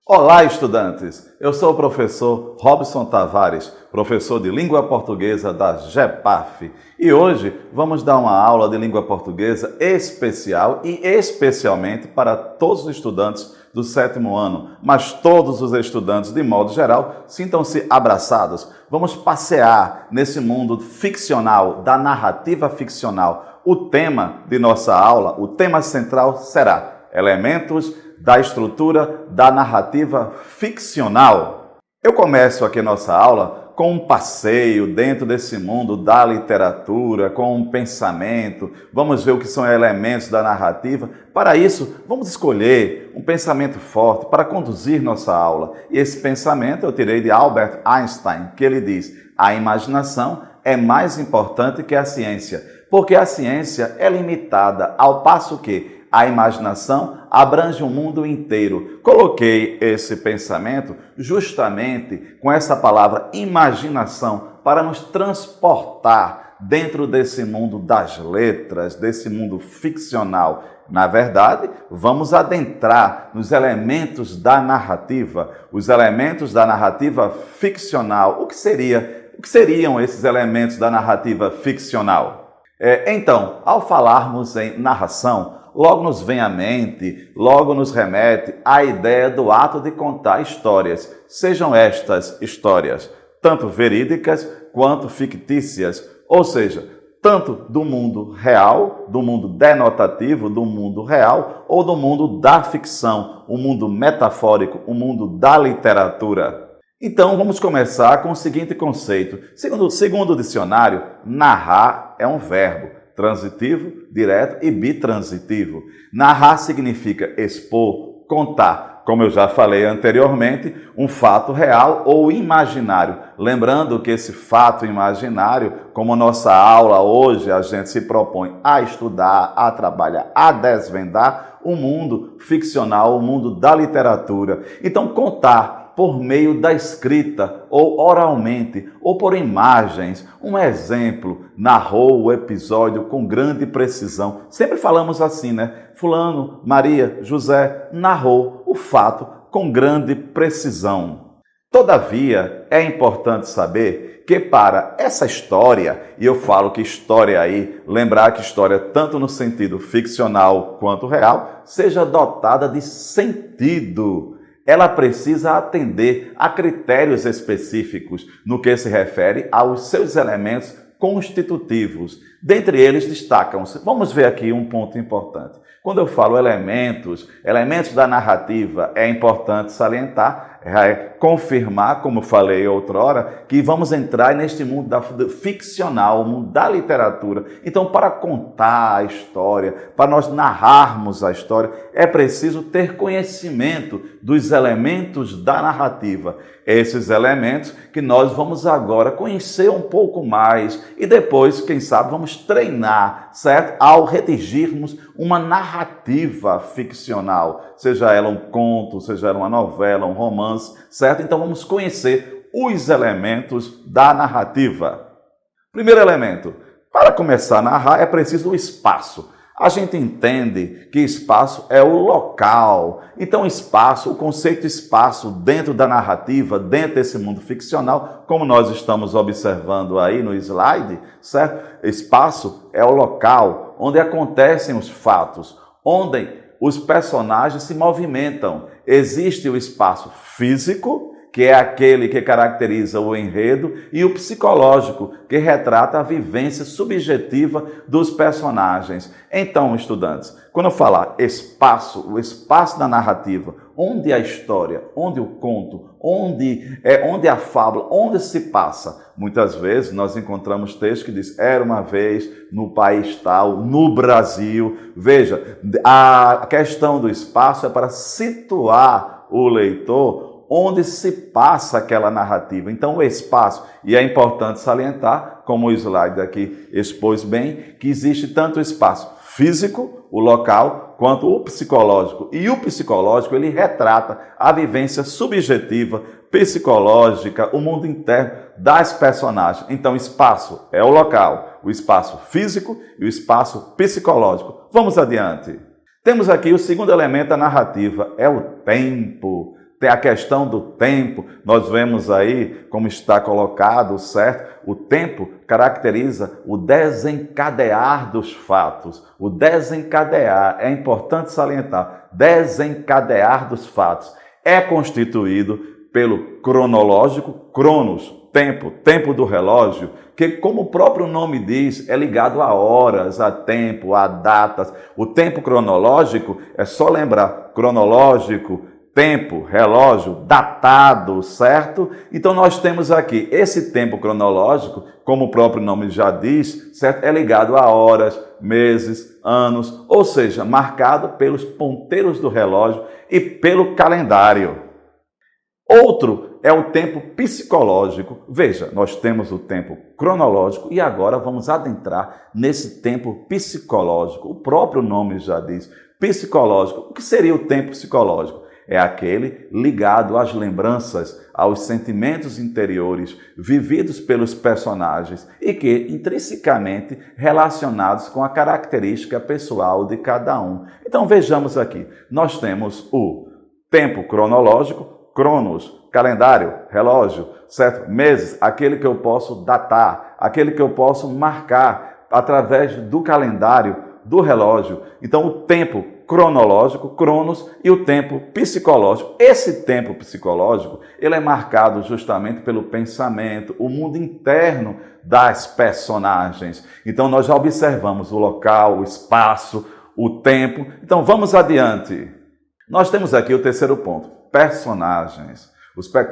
Olá, estudantes! Eu sou o professor Robson Tavares, professor de Língua Portuguesa da GEPAF. E hoje vamos dar uma aula de língua portuguesa especial e especialmente para todos os estudantes do 7º ano, mas todos os estudantes, de modo geral, sintam-se abraçados. Vamos passear nesse mundo ficcional, da narrativa ficcional. O tema de nossa aula, o tema central será elementos da estrutura da narrativa ficcional. Eu começo aqui nossa aula com um passeio dentro desse mundo da literatura, com um pensamento. Vamos ver o que são elementos da narrativa. Para isso, vamos escolher um pensamento forte para conduzir nossa aula. E esse pensamento eu tirei de Albert Einstein, que ele diz: a imaginação é mais importante que a ciência, porque a ciência é limitada, ao passo que a imaginação abrange o mundo inteiro. Coloquei esse pensamento justamente com essa palavra imaginação para nos transportar dentro desse mundo das letras, desse mundo ficcional. Na verdade, vamos adentrar nos elementos da narrativa, os elementos da narrativa ficcional. O que seriam esses elementos da narrativa ficcional? Então, ao falarmos em narração, logo nos vem à mente, logo nos remete à ideia do ato de contar histórias, sejam estas histórias tanto verídicas quanto fictícias, ou seja, tanto do mundo real, do mundo denotativo, do mundo real, ou do mundo da ficção, o mundo metafórico, o mundo da literatura. Então, vamos começar com o seguinte conceito. Segundo o dicionário, narrar é um verbo transitivo, direto e bitransitivo. Narrar significa expor, contar, como eu já falei anteriormente, um fato real ou imaginário. Lembrando que esse fato imaginário, como nossa aula hoje, a gente se propõe a estudar, a trabalhar, a desvendar o mundo ficcional, o mundo da literatura. Então, contar por meio da escrita, ou oralmente, ou por imagens. Um exemplo, narrou o episódio com grande precisão. Sempre falamos assim, né? Fulano, Maria, José, narrou o fato com grande precisão. Todavia, é importante saber que para essa história, e eu falo que história aí, lembrar que história tanto no sentido ficcional quanto real, seja dotada de sentido. Ela precisa atender a critérios específicos no que se refere aos seus elementos constitutivos. Dentre eles destacam-se, vamos ver aqui um ponto importante. Quando eu falo elementos da narrativa, é importante salientar, confirmar, como falei outrora, que vamos entrar neste mundo ficcional, o mundo da literatura. Então, para contar a história, para nós narrarmos a história, é preciso ter conhecimento dos elementos da narrativa. Esses elementos que nós vamos agora conhecer um pouco mais e depois, quem sabe, vamos treinar, certo? Ao redigirmos uma narrativa ficcional, seja ela um conto, seja ela uma novela, um romance, certo? Então vamos conhecer os elementos da narrativa. Primeiro elemento, para começar a narrar é preciso o espaço. A gente entende que espaço é o local. Então, espaço, o conceito espaço dentro da narrativa, dentro desse mundo ficcional, como nós estamos observando aí no slide, certo? Espaço é o local onde acontecem os fatos, onde os personagens se movimentam. Existe o espaço físico, que é aquele que caracteriza o enredo, e o psicológico, que retrata a vivência subjetiva dos personagens. Então, estudantes, quando eu falar espaço, o espaço da narrativa, onde a história, onde o conto, onde a fábula, onde se passa, muitas vezes nós encontramos textos que diz era uma vez no país tal, no Brasil. Veja, a questão do espaço é para situar o leitor onde se passa aquela narrativa. Então, o espaço, e é importante salientar, como o slide aqui expôs bem, que existe tanto o espaço físico, o local, quanto o psicológico. E o psicológico, ele retrata a vivência subjetiva, psicológica, o mundo interno das personagens. Então, espaço é o local, o espaço físico e o espaço psicológico. Vamos adiante. Temos aqui o segundo elemento da narrativa, é o tempo. Tem a questão do tempo, nós vemos aí como está colocado, certo? O tempo caracteriza o desencadear dos fatos. O desencadear, é importante salientar, desencadear dos fatos é constituído pelo cronológico, cronos, tempo do relógio, que, como o próprio nome diz, é ligado a horas, a tempo, a datas. O tempo cronológico, é só lembrar, cronológico, tempo, relógio, datado, certo? Então nós temos aqui esse tempo cronológico, como o próprio nome já diz, certo? É ligado a horas, meses, anos, ou seja, marcado pelos ponteiros do relógio e pelo calendário. Outro é o tempo psicológico. Veja, nós temos o tempo cronológico e agora vamos adentrar nesse tempo psicológico. O próprio nome já diz, psicológico. O que seria o tempo psicológico? É aquele ligado às lembranças, aos sentimentos interiores vividos pelos personagens e que intrinsecamente relacionados com a característica pessoal de cada um. Então vejamos aqui, nós temos o tempo cronológico, cronos, calendário, relógio, certo? Meses, aquele que eu posso datar, aquele que eu posso marcar através do calendário, do relógio. Então, o tempo cronológico, cronos, e o tempo psicológico. Esse tempo psicológico, ele é marcado justamente pelo pensamento, o mundo interno das personagens. Então, nós já observamos o local, o espaço, o tempo. Então, vamos adiante. Nós temos aqui o terceiro ponto. Personagens.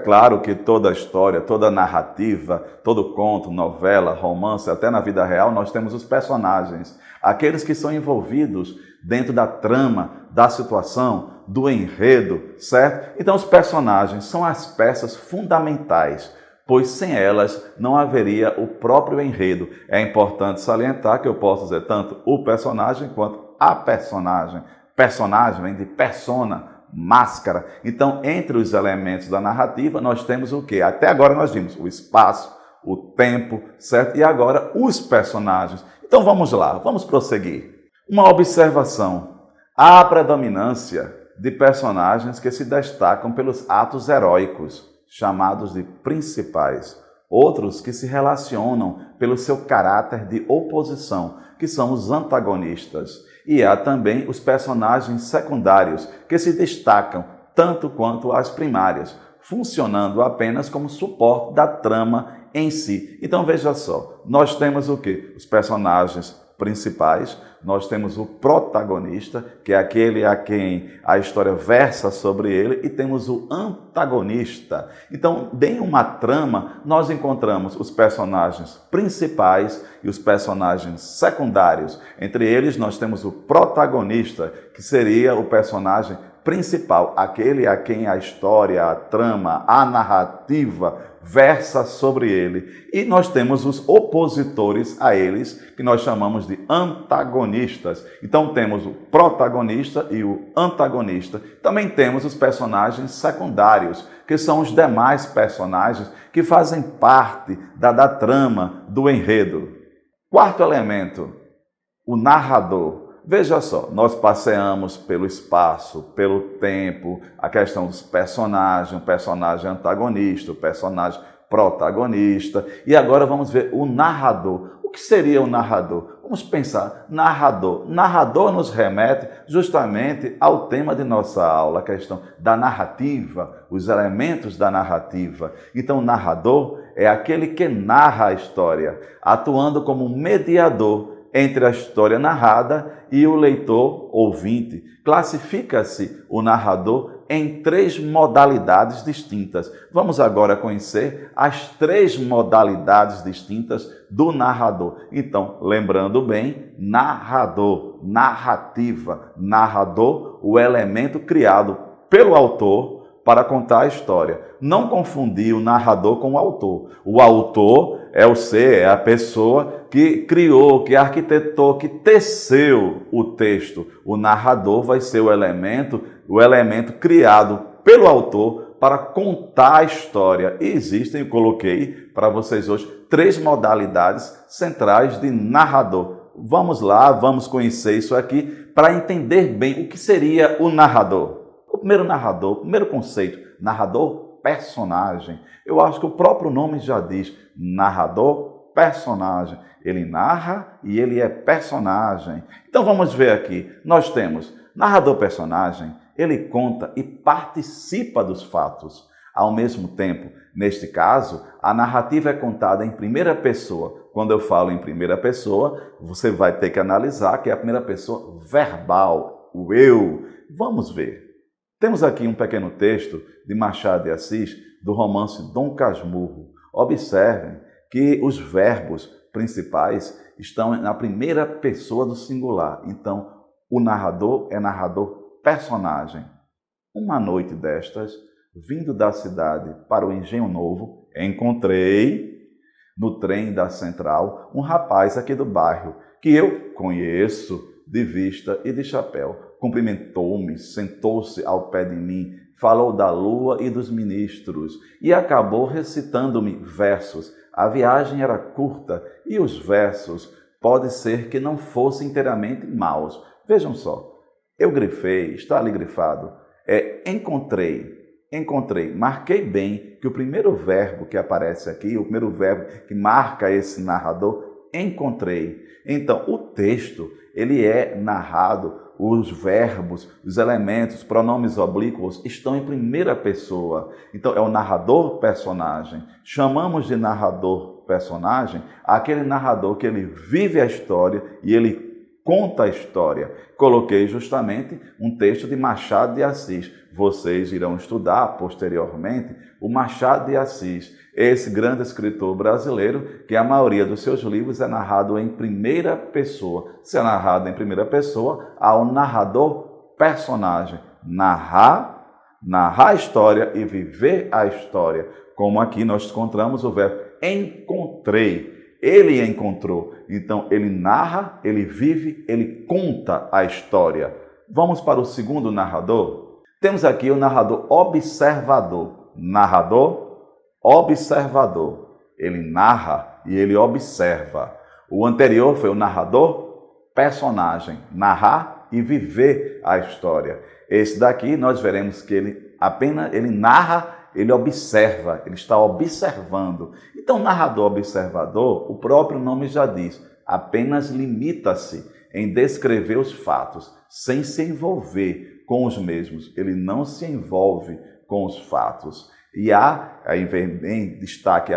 Claro que toda história, toda narrativa, todo conto, novela, romance, até na vida real, nós temos os personagens. Aqueles que são envolvidos dentro da trama, da situação, do enredo, certo? Então os personagens são as peças fundamentais, pois sem elas não haveria o próprio enredo. É importante salientar que eu posso dizer tanto o personagem quanto a personagem. Personagem vem de persona, máscara. Então, entre os elementos da narrativa, nós temos o quê? Até agora nós vimos o espaço, o tempo, certo? E agora os personagens. Então, vamos lá, vamos prosseguir. Uma observação. Há a predominância de personagens que se destacam pelos atos heróicos, chamados de principais. Outros que se relacionam pelo seu caráter de oposição, que são os antagonistas. E há também os personagens secundários, que se destacam tanto quanto as primárias, funcionando apenas como suporte da trama em si. Então veja só, nós temos o quê? Os personagens principais, nós temos o protagonista, que é aquele a quem a história versa sobre ele, e temos o antagonista. Então, em uma trama, nós encontramos os personagens principais e os personagens secundários. Entre eles, nós temos o protagonista, que seria o personagem principal, aquele a quem a história, a trama, a narrativa versa sobre ele. E nós temos os opositores a eles, que nós chamamos de antagonistas. Então temos o protagonista e o antagonista. Também temos os personagens secundários, que são os demais personagens que fazem parte da trama, do enredo. Quarto elemento, o narrador. Veja só, nós passeamos pelo espaço, pelo tempo, a questão dos personagens, o personagem antagonista, o personagem protagonista, e agora vamos ver o narrador. O que seria o narrador? Vamos pensar, narrador. Narrador nos remete justamente ao tema de nossa aula, a questão da narrativa, os elementos da narrativa. Então, o narrador é aquele que narra a história, atuando como mediador entre a história narrada e o leitor ouvinte. Classifica-se o narrador em 3 modalidades distintas. Vamos agora conhecer as 3 modalidades distintas do narrador. Então, lembrando bem, narrador, narrativa, narrador, o elemento criado pelo autor para contar a história. Não confundir o narrador com o autor. O autor é o ser, é a pessoa que criou, que arquitetou, que teceu o texto. O narrador vai ser o elemento criado pelo autor para contar a história. E existem, eu coloquei para vocês hoje, 3 modalidades centrais de narrador. Vamos lá, vamos conhecer isso aqui para entender bem o que seria o narrador. O primeiro narrador, o primeiro conceito, narrador personagem. Eu acho que o próprio nome já diz, narrador personagem. Ele narra e ele é personagem. Então vamos ver aqui, nós temos narrador personagem, ele conta e participa dos fatos. Ao mesmo tempo, neste caso, a narrativa é contada em primeira pessoa. Quando eu falo em primeira pessoa, você vai ter que analisar que é a primeira pessoa verbal, o eu. Vamos ver. Temos aqui um pequeno texto de Machado de Assis, do romance Dom Casmurro. Observem que os verbos principais estão na primeira pessoa do singular. Então, o narrador é narrador personagem. Uma noite destas, vindo da cidade para o Engenho Novo, encontrei no trem da Central um rapaz aqui do bairro que eu conheço de vista e de chapéu. Cumprimentou-me, sentou-se ao pé de mim, falou da lua e dos ministros e acabou recitando-me versos. A viagem era curta e os versos pode ser que não fossem inteiramente maus. Vejam só, eu grifei, está ali grifado, encontrei, marquei bem que o primeiro verbo que aparece aqui, o primeiro verbo que marca esse narrador, encontrei. Então, o texto, ele é narrado, os verbos, os elementos, pronomes oblíquos estão em primeira pessoa. Então, é o narrador personagem. Chamamos de narrador personagem aquele narrador que ele vive a história e ele conta a história. Coloquei justamente um texto de Machado de Assis. Vocês irão estudar posteriormente o Machado de Assis, esse grande escritor brasileiro que a maioria dos seus livros é narrado em primeira pessoa. Se é narrado em primeira pessoa, há um narrador personagem. Narrar a história e viver a história. Como aqui nós encontramos o verbo encontrei. Ele encontrou. Então, ele narra, ele vive, ele conta a história. Vamos para o segundo narrador. Temos aqui o narrador observador. Narrador observador. Ele narra e ele observa. O anterior foi o narrador personagem. Narrar e viver a história. Esse daqui nós veremos que ele narra, ele observa, ele está observando. Então, narrador observador, o próprio nome já diz, apenas limita-se em descrever os fatos, sem se envolver com os mesmos. Ele não se envolve com os fatos. E aí vem destaque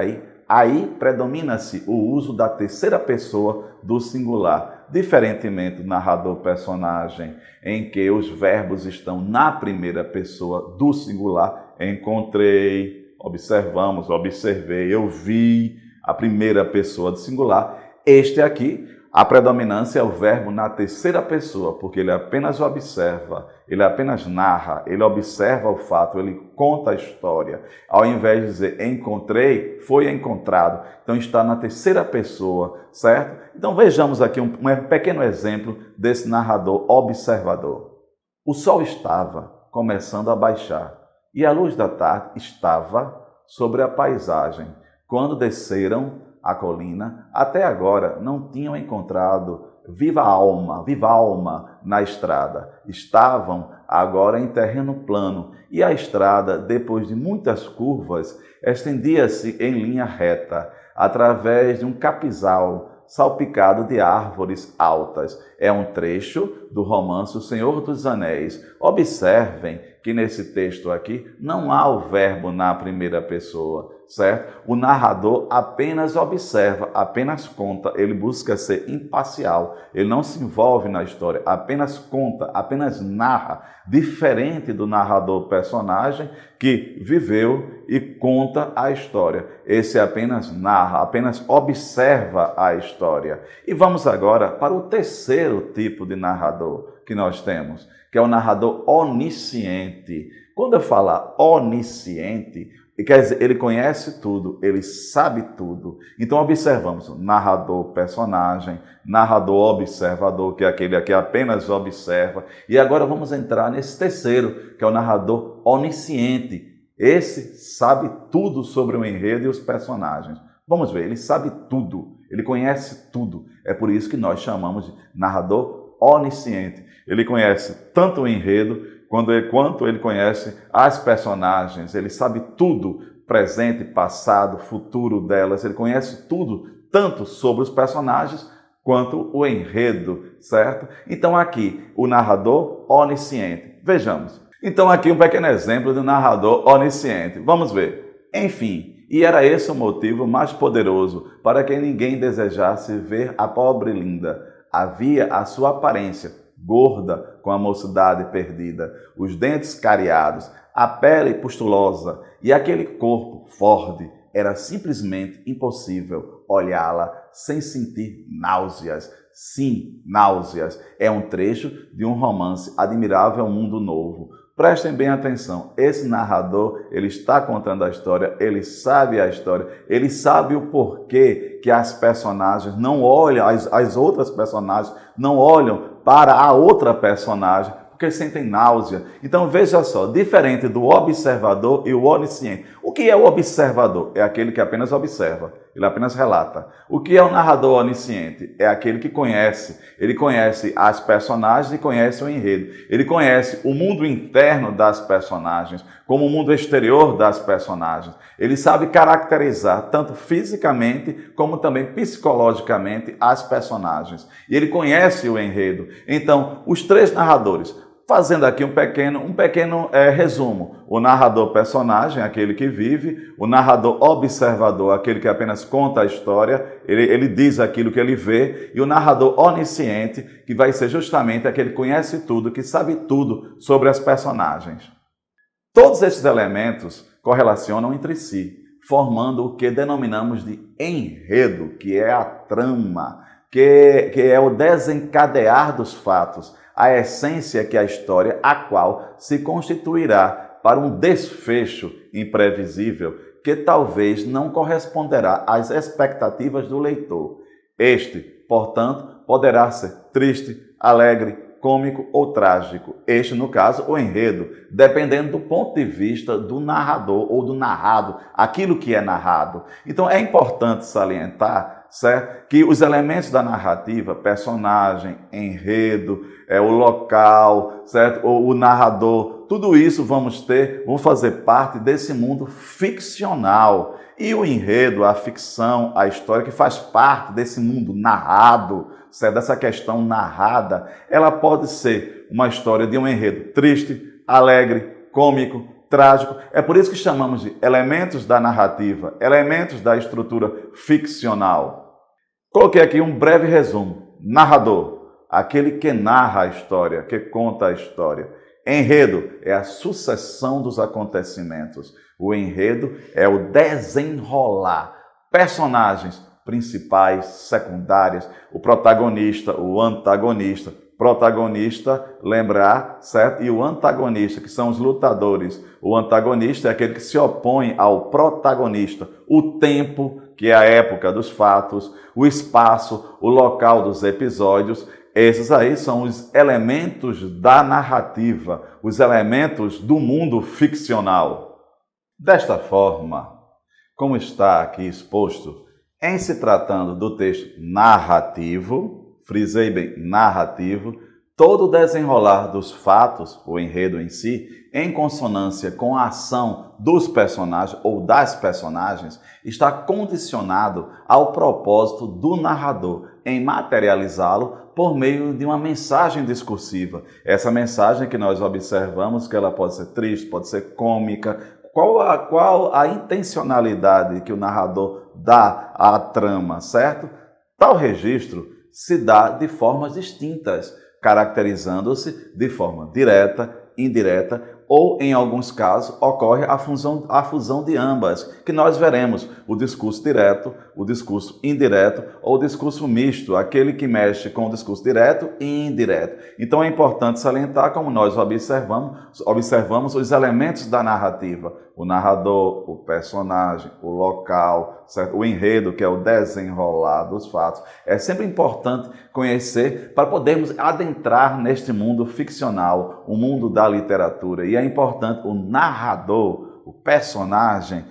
aí predomina-se o uso da terceira pessoa do singular, diferentemente do narrador personagem, em que os verbos estão na primeira pessoa do singular. Encontrei, observamos, observei, eu vi, a primeira pessoa do singular. Este aqui, a predominância é o verbo na terceira pessoa, porque ele apenas observa, ele apenas narra, ele observa o fato, ele conta a história. Ao invés de dizer encontrei, foi encontrado. Então está na terceira pessoa, certo? Então vejamos aqui um pequeno exemplo desse narrador observador. O sol estava começando a baixar e a luz da tarde estava sobre a paisagem. Quando desceram a colina, até agora não tinham encontrado viva alma na estrada. Estavam agora em terreno plano e a estrada, depois de muitas curvas, estendia-se em linha reta, através de um capizal salpicado de árvores altas. É um trecho do romance O Senhor dos Anéis. Observem que nesse texto aqui não há o verbo na primeira pessoa, certo? O narrador apenas observa, apenas conta, ele busca ser imparcial, ele não se envolve na história, apenas conta, apenas narra, diferente do narrador personagem que viveu e conta a história. Esse apenas narra, apenas observa a história. E vamos agora para o terceiro tipo de narrador que nós temos, que é o narrador onisciente. Quando eu falar onisciente, quer dizer, ele conhece tudo, ele sabe tudo. Então observamos narrador personagem, narrador observador, que é aquele que apenas observa. E agora vamos entrar nesse terceiro, que é o narrador onisciente. Esse sabe tudo sobre o enredo e os personagens. Vamos ver, ele sabe tudo, ele conhece tudo. É por isso que nós chamamos de narrador onisciente. Ele conhece tanto o enredo quanto ele conhece as personagens, ele sabe tudo, presente, passado, futuro delas, ele conhece tudo, tanto sobre os personagens quanto o enredo, certo? Então aqui, o narrador onisciente. Vejamos. Então aqui um pequeno exemplo de um narrador onisciente. Vamos ver. Enfim, e era esse o motivo mais poderoso para que ninguém desejasse ver a pobre Linda. Havia a sua aparência, gorda, com a mocidade perdida, os dentes cariados, a pele pustulosa e aquele corpo forte. Era simplesmente impossível olhá-la sem sentir náuseas. Sim, náuseas. É um trecho de um romance Admirável Mundo Novo. Prestem bem atenção, esse narrador, ele está contando a história, ele sabe a história, ele sabe o porquê que as personagens não olham, as outras personagens não olham para a outra personagem, porque sentem náusea. Então veja só, diferente do observador e o onisciente. O que é o observador? É aquele que apenas observa, ele apenas relata. O que é o narrador onisciente? É aquele que conhece. Ele conhece as personagens e conhece o enredo. Ele conhece o mundo interno das personagens, como o mundo exterior das personagens. Ele sabe caracterizar, tanto fisicamente como também psicologicamente, as personagens. E ele conhece o enredo. Então, os três narradores, fazendo aqui um pequeno resumo. O narrador personagem, aquele que vive, o narrador observador, aquele que apenas conta a história, ele diz aquilo que ele vê, e o narrador onisciente, que vai ser justamente aquele que conhece tudo, que sabe tudo sobre as personagens. Todos esses elementos correlacionam entre si, formando o que denominamos de enredo, que é a trama, que é o desencadear dos fatos, a essência que é a história, a qual se constituirá para um desfecho imprevisível que talvez não corresponderá às expectativas do leitor. Este, portanto, poderá ser triste, alegre, cômico ou trágico. Este, no caso, o enredo, dependendo do ponto de vista do narrador ou do narrado, aquilo que é narrado. Então é importante salientar, certo, que os elementos da narrativa, personagem, enredo, o local, certo, o narrador, tudo isso vão fazer parte desse mundo ficcional. E o enredo, a ficção, a história que faz parte desse mundo narrado, certo, dessa questão narrada, ela pode ser uma história de um enredo triste, alegre, cômico, trágico. É por isso que chamamos de elementos da narrativa, elementos da estrutura ficcional. Coloquei aqui um breve resumo. Narrador, aquele que narra a história, que conta a história. Enredo é a sucessão dos acontecimentos. O enredo é o desenrolar. Personagens principais, secundárias, o protagonista, o antagonista. Protagonista, lembrar, certo? E o antagonista, que são os lutadores. O antagonista é aquele que se opõe ao protagonista. O tempo, que é a época dos fatos. O espaço, o local dos episódios. Esses aí são os elementos da narrativa, os elementos do mundo ficcional. Desta forma, como está aqui exposto, em se tratando do texto narrativo, frisei bem, narrativo, todo o desenrolar dos fatos, o enredo em si, em consonância com a ação dos personagens ou das personagens, está condicionado ao propósito do narrador em materializá-lo por meio de uma mensagem discursiva. Essa mensagem que nós observamos, que ela pode ser triste, pode ser cômica. Qual a intencionalidade que o narrador dá à trama, certo? Tal registro se dá de formas distintas, caracterizando-se de forma direta, indireta, ou, em alguns casos, ocorre a fusão de ambas, que nós veremos o discurso direto, o discurso indireto ou o discurso misto, aquele que mexe com o discurso direto e indireto. Então é importante salientar como nós observamos os elementos da narrativa, o narrador, o personagem, o local, certo? O enredo, que é o desenrolar dos fatos. É sempre importante conhecer para podermos adentrar neste mundo ficcional, o mundo da literatura. E é importante o o personagem,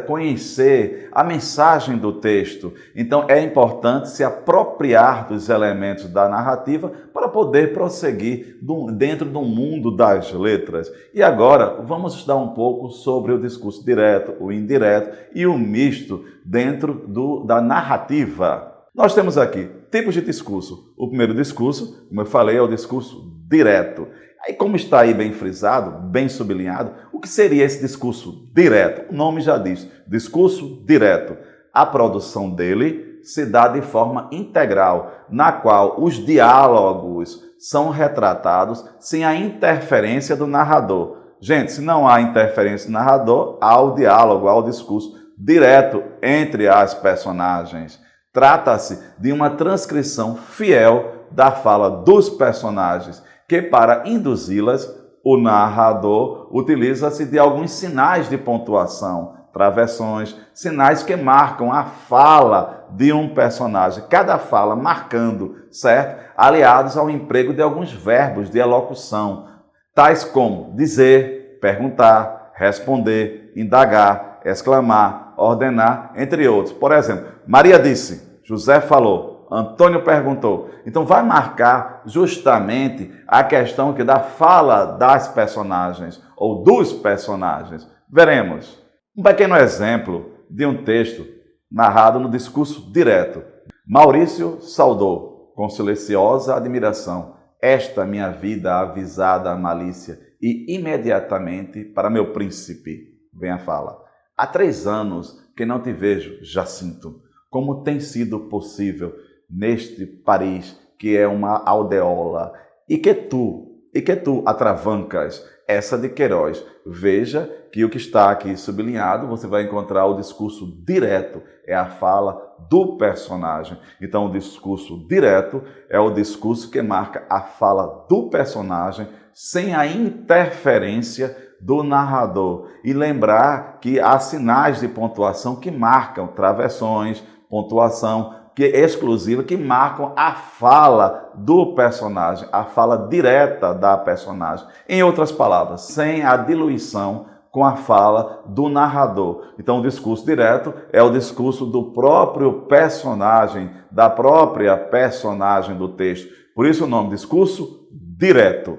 conhecer a mensagem do texto. Então é importante se apropriar dos elementos da narrativa para poder prosseguir dentro do mundo das letras. E agora vamos estudar um pouco sobre o discurso direto, o indireto e o misto dentro da narrativa. Nós temos aqui tipos de discurso. O primeiro discurso, como eu falei, é o discurso direto. Aí, como está aí bem frisado, bem sublinhado, o que seria esse discurso direto? O nome já diz, discurso direto. A produção dele se dá de forma integral, na qual os diálogos são retratados sem a interferência do narrador. Gente, se não há interferência do narrador, há o diálogo, há o discurso direto entre as personagens. Trata-se de uma transcrição fiel da fala dos personagens, que para induzi-las, o narrador utiliza-se de alguns sinais de pontuação, travessões, sinais que marcam a fala de um personagem, cada fala marcando, certo? Aliados ao emprego de alguns verbos de elocução, tais como dizer, perguntar, responder, indagar, exclamar, ordenar, entre outros. Por exemplo, Maria disse, José falou, Antônio perguntou. Então vai marcar justamente a questão que da fala das personagens ou dos personagens. Veremos um pequeno exemplo de um texto narrado no discurso direto. Maurício saudou com silenciosa admiração esta minha vida avisada à malícia e imediatamente para meu príncipe. Vem a fala. Há 3 anos que não te vejo, Jacinto. Como tem sido possível neste Paris, que é uma aldeola, e que tu atravancas essa de Queiroz. Veja que o que está aqui sublinhado, você vai encontrar o discurso direto, é a fala do personagem. Então, o discurso direto é o discurso que marca a fala do personagem sem a interferência do narrador. E lembrar que há sinais de pontuação que marcam travessões, pontuação exclusiva, que marcam a fala do personagem, a fala direta da personagem. Em outras palavras, sem a diluição com a fala do narrador. Então, o discurso direto é o discurso do próprio personagem, da própria personagem do texto. Por isso o nome discurso direto.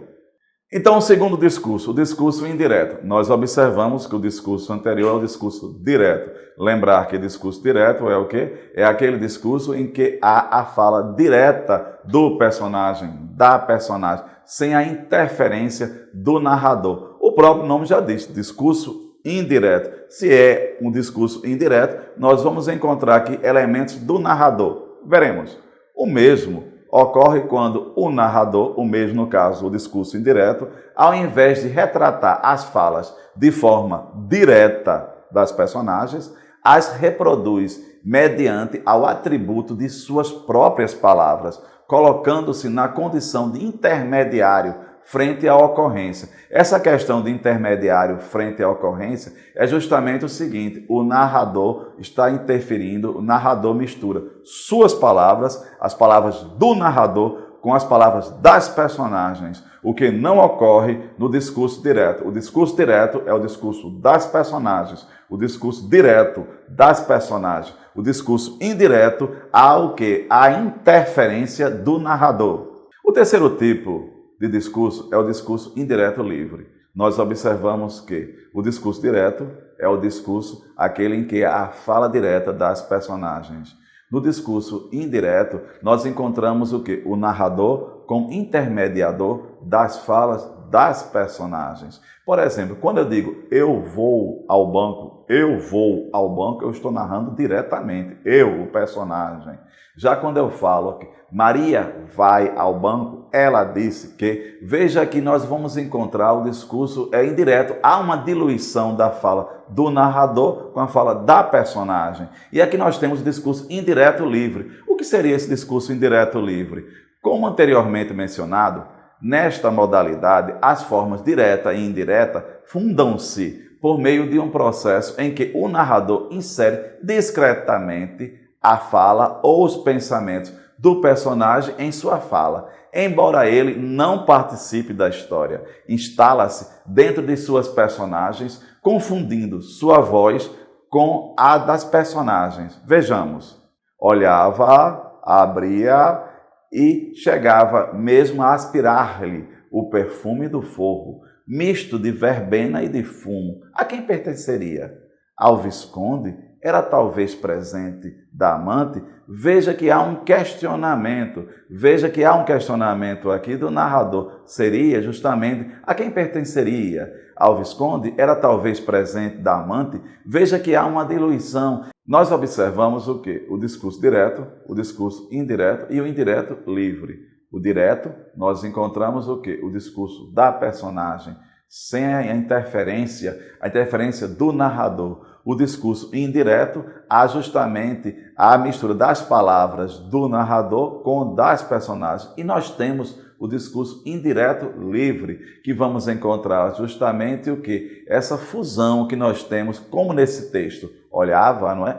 Então, o segundo discurso, o discurso indireto. Nós observamos que o discurso anterior é o discurso direto. Lembrar que discurso direto é o quê? É aquele discurso em que há a fala direta do personagem, da personagem, sem a interferência do narrador. O próprio nome já diz, discurso indireto. Se é um discurso indireto, nós vamos encontrar aqui elementos do narrador. Veremos. O mesmo ocorre quando o narrador, o mesmo no caso, o discurso indireto, ao invés de retratar as falas de forma direta das personagens, as reproduz mediante ao atributo de suas próprias palavras, colocando-se na condição de intermediário frente à ocorrência. Essa questão de intermediário frente à ocorrência é justamente o seguinte: o narrador está interferindo, o narrador mistura suas palavras, as palavras do narrador, com as palavras das personagens, o que não ocorre no discurso direto. O discurso direto é o discurso das personagens, o discurso direto das personagens. O discurso indireto há o quê? A interferência do narrador. O terceiro tipo de discurso é o discurso indireto livre. Nós observamos que o discurso direto é o discurso aquele em que há a fala direta das personagens. No discurso indireto, nós encontramos o quê? O narrador como intermediador das falas das personagens. Por exemplo, quando eu digo eu vou ao banco, eu estou narrando diretamente, eu, o personagem. Já quando eu falo que Maria vai ao banco, ela disse que, veja que nós vamos encontrar o discurso indireto. Há uma diluição da fala do narrador com a fala da personagem. E aqui nós temos o discurso indireto livre. O que seria esse discurso indireto livre? Como anteriormente mencionado, nesta modalidade, as formas direta e indireta fundam-se por meio de um processo em que o narrador insere discretamente a fala ou os pensamentos do personagem em sua fala, embora ele não participe da história. Instala-se dentro de suas personagens confundindo sua voz com a das personagens. Vejamos, olhava, abria e chegava mesmo a aspirar-lhe o perfume do forro, misto de verbena e de fumo. A quem pertenceria? Ao Visconde? Era talvez presente da amante? Veja que há um questionamento, aqui do narrador. Seria justamente a quem pertenceria? Ao Visconde? Era talvez presente da amante? Veja que há uma diluição. Nós observamos o quê? O discurso direto, o discurso indireto e o indireto livre. O direto, nós encontramos o quê? O discurso da personagem, sem a interferência do narrador. O discurso indireto há justamente a mistura das palavras do narrador com das personagens. E nós temos o discurso indireto livre, que vamos encontrar justamente o que? Essa fusão que nós temos, como nesse texto. Olhava, não é?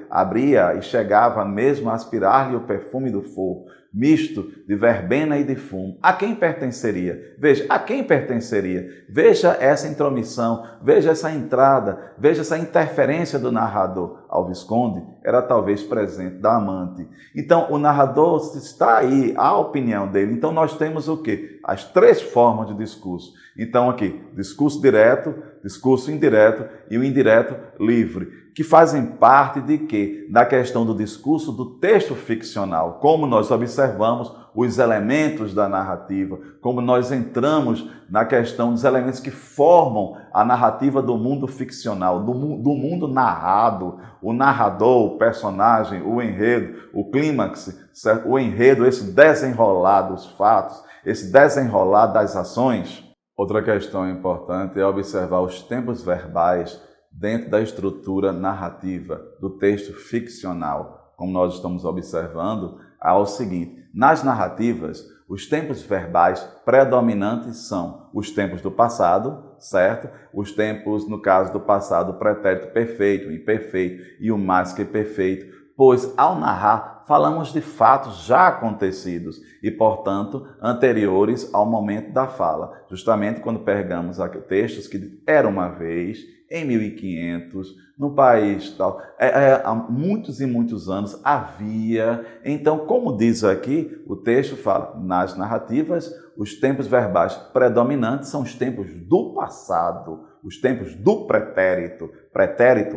Abria e chegava mesmo a aspirar-lhe o perfume do forro, misto de verbena e de fumo. A quem pertenceria? Veja, a quem pertenceria? Veja essa intromissão, veja essa entrada, veja essa interferência do narrador. Ao Visconde era talvez presente da amante. Então, o narrador está aí, a opinião dele. Então, nós temos o quê? As três formas de discurso. Então, aqui, discurso direto, discurso indireto e o indireto livre, que fazem parte de quê? Da questão do discurso do texto ficcional, como nós observamos os elementos da narrativa, como nós entramos na questão dos elementos que formam a narrativa do mundo ficcional, do mundo narrado, o narrador, o personagem, o enredo, o clímax, certo? O enredo, esse desenrolar dos fatos, esse desenrolar das ações. Outra questão importante é observar os tempos verbais dentro da estrutura narrativa do texto ficcional. Como nós estamos observando, há o seguinte: nas narrativas, os tempos verbais predominantes são os tempos do passado, certo? Os tempos, no caso do passado, pretérito perfeito, imperfeito e o mais que perfeito, pois ao narrar falamos de fatos já acontecidos e, portanto, anteriores ao momento da fala. Justamente quando pegamos textos que era uma vez, em 1500, no país tal, há muitos e muitos anos havia. Então, como diz aqui, o texto fala, nas narrativas, os tempos verbais predominantes são os tempos do passado, os tempos do pretérito,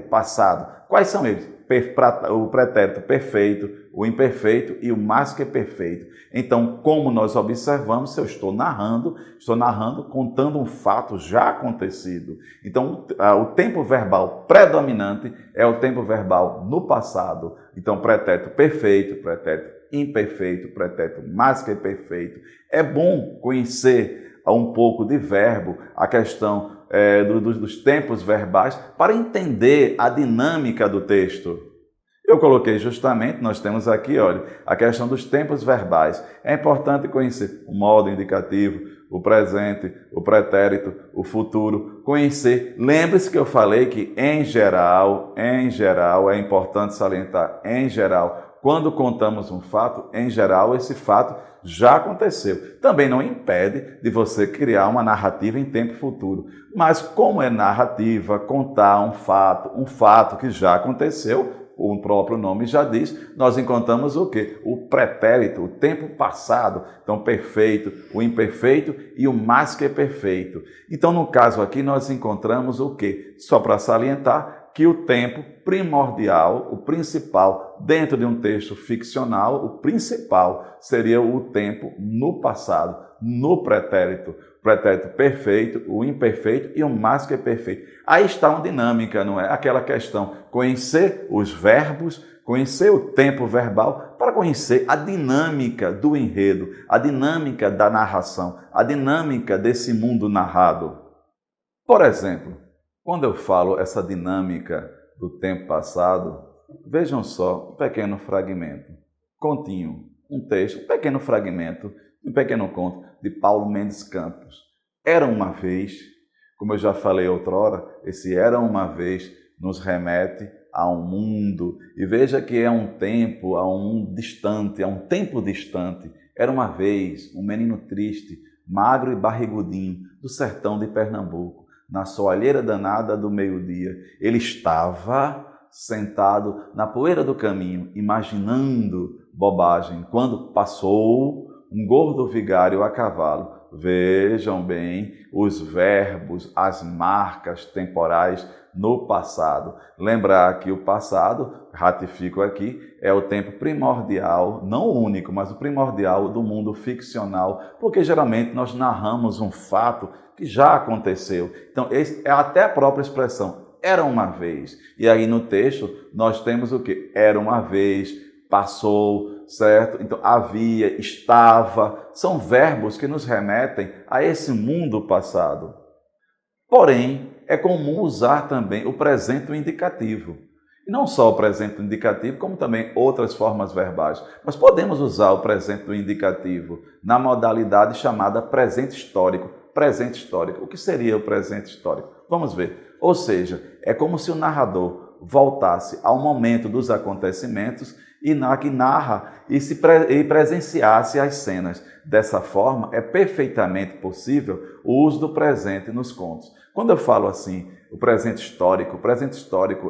passado. Quais são eles? O pretérito perfeito, o imperfeito e o mais que perfeito. Então, como nós observamos, se eu estou narrando contando um fato já acontecido. Então, o tempo verbal predominante é o tempo verbal no passado. Então, pretérito perfeito, pretérito imperfeito, pretérito mais que perfeito. É bom conhecer um pouco de verbo, a questão dos tempos verbais, para entender a dinâmica do texto. Eu coloquei justamente, nós temos aqui, olha, a questão dos tempos verbais. É importante conhecer o modo indicativo, o presente, o pretérito, o futuro, conhecer. Lembre-se que eu falei que, em geral, é importante salientar, em geral, quando contamos um fato, em geral, esse fato já aconteceu. Também não impede de você criar uma narrativa em tempo futuro. Mas como é narrativa, contar um fato que já aconteceu, o próprio nome já diz, nós encontramos o quê? O pretérito, o tempo passado. Então, perfeito, o imperfeito e o mais que perfeito. Então, no caso aqui, nós encontramos o quê? Só para salientar que o tempo primordial, o principal, dentro de um texto ficcional, o principal seria o tempo no passado, no pretérito perfeito, o imperfeito e o mais que perfeito. Aí está uma dinâmica, não é? Aquela questão, conhecer os verbos, conhecer o tempo verbal, para conhecer a dinâmica do enredo, a dinâmica da narração, a dinâmica desse mundo narrado. Por exemplo, quando eu falo essa dinâmica do tempo passado, vejam só um pequeno fragmento, continho, um texto, um pequeno fragmento, um pequeno conto de Paulo Mendes Campos. Era uma vez, como eu já falei outrora, esse era uma vez nos remete a um mundo, e veja que é um tempo, a um tempo distante. Era uma vez um menino triste, magro e barrigudinho, do sertão de Pernambuco. na soalheira danada do meio-dia. Ele estava sentado na poeira do caminho, imaginando bobagem, quando passou um gordo vigário a cavalo. Vejam bem os verbos, as marcas temporais no passado. Lembrar que o passado, ratifico aqui, é o tempo primordial, não o único, mas o primordial do mundo ficcional, porque geralmente nós narramos um fato que já aconteceu. Então, é até a própria expressão, era uma vez. E aí no texto nós temos o quê? Era uma vez, passou, certo? Então, havia, estava, são verbos que nos remetem a esse mundo passado. Porém, é comum usar também o presente indicativo. E não só o presente indicativo, como também outras formas verbais. Mas podemos usar o presente indicativo na modalidade chamada presente histórico. Presente histórico. O que seria o presente histórico? Vamos ver. Ou seja, é como se o narrador voltasse ao momento dos acontecimentos e que narra e presenciasse as cenas. Dessa forma, é perfeitamente possível o uso do presente nos contos. Quando eu falo assim, o presente histórico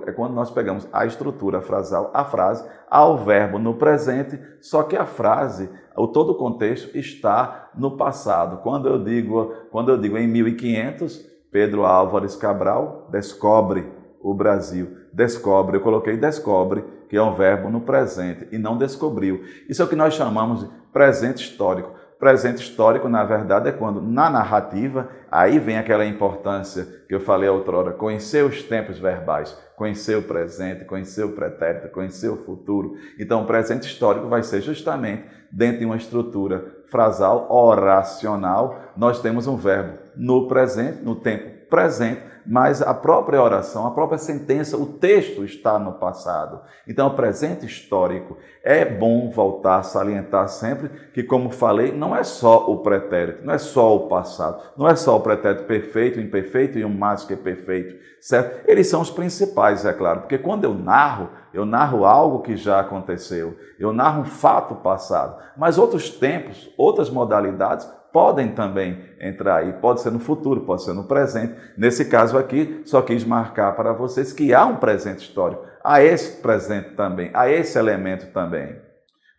é quando nós pegamos a estrutura frasal, a frase, ao verbo no presente, só que a frase, todo o contexto está no passado. Quando eu digo em 1500, Pedro Álvares Cabral descobre o Brasil. Descobre, eu coloquei descobre, que é um verbo no presente, e não descobriu. Isso é o que nós chamamos de presente histórico. Presente histórico, na verdade, é quando, na narrativa, aí vem aquela importância que eu falei outrora, conhecer os tempos verbais, conhecer o presente, conhecer o pretérito, conhecer o futuro. Então, o presente histórico vai ser justamente dentro de uma estrutura frasal, oracional, nós temos um verbo no presente, no tempo presente, mas a própria oração, a própria sentença, o texto está no passado. Então, o presente histórico é bom voltar a salientar sempre que, como falei, não é só o pretérito, não é só o passado, não é só o pretérito perfeito, imperfeito e o mais que perfeito, certo? Eles são os principais, é claro, porque quando eu narro algo que já aconteceu, eu narro um fato passado, mas outros tempos, outras modalidades podem também entrar aí, pode ser no futuro, pode ser no presente. Nesse caso aqui, só quis marcar para vocês que há um presente histórico, há esse presente também, há esse elemento também.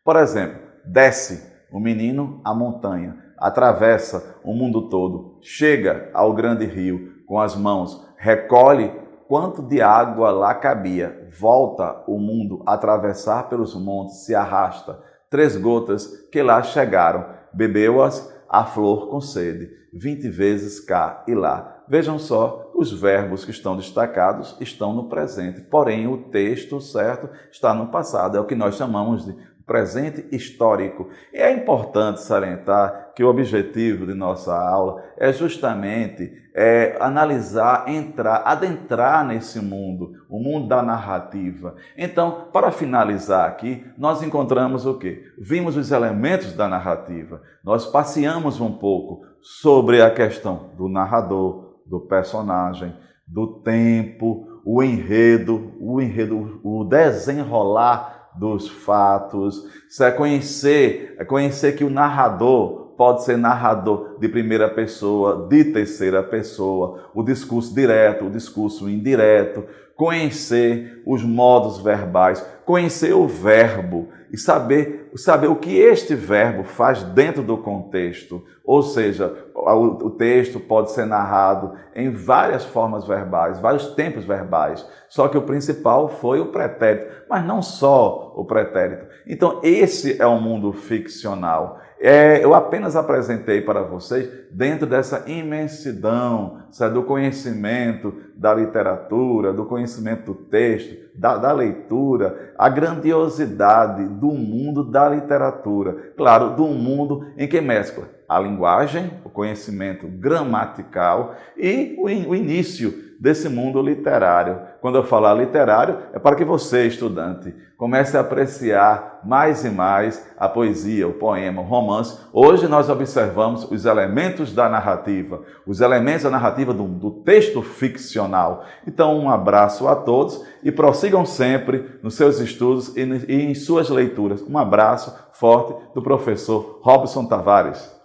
Por exemplo, desce o menino a montanha, atravessa o mundo todo, chega ao grande rio com as mãos, recolhe quanto de água lá cabia, volta o mundo a atravessar pelos montes, se arrasta, 3 gotas que lá chegaram, bebeu-as a flor com sede, 20 vezes cá e lá. Vejam só, os verbos que estão destacados estão no presente, porém o texto certo está no passado, é o que nós chamamos de presente histórico. E é importante salientar que o objetivo de nossa aula é justamente analisar, adentrar nesse mundo, o mundo da narrativa. Então, para finalizar aqui, nós encontramos o quê? Vimos os elementos da narrativa, nós passeamos um pouco sobre a questão do narrador, do personagem, do tempo, o enredo, o desenrolar dos fatos, conhecer que o narrador pode ser narrador de primeira pessoa, de terceira pessoa, o discurso direto, o discurso indireto, conhecer os modos verbais, conhecer o verbo e saber o que este verbo faz dentro do contexto. Ou seja, o texto pode ser narrado em várias formas verbais, vários tempos verbais, só que o principal foi o pretérito, mas não só o pretérito. Então, esse é o mundo ficcional. Eu apenas apresentei para vocês dentro dessa imensidão, do conhecimento da literatura, do conhecimento do texto, da leitura, a grandiosidade do mundo da literatura. Claro, do mundo em que mescla a linguagem, o conhecimento gramatical e o início desse mundo literário. Quando eu falar literário, é para que você, estudante, comece a apreciar mais e mais a poesia, o poema, o romance. Hoje nós observamos os elementos da narrativa, os elementos da narrativa do texto ficcional. Então, um abraço a todos e prossigam sempre nos seus estudos e em suas leituras. Um abraço forte do professor Robson Tavares.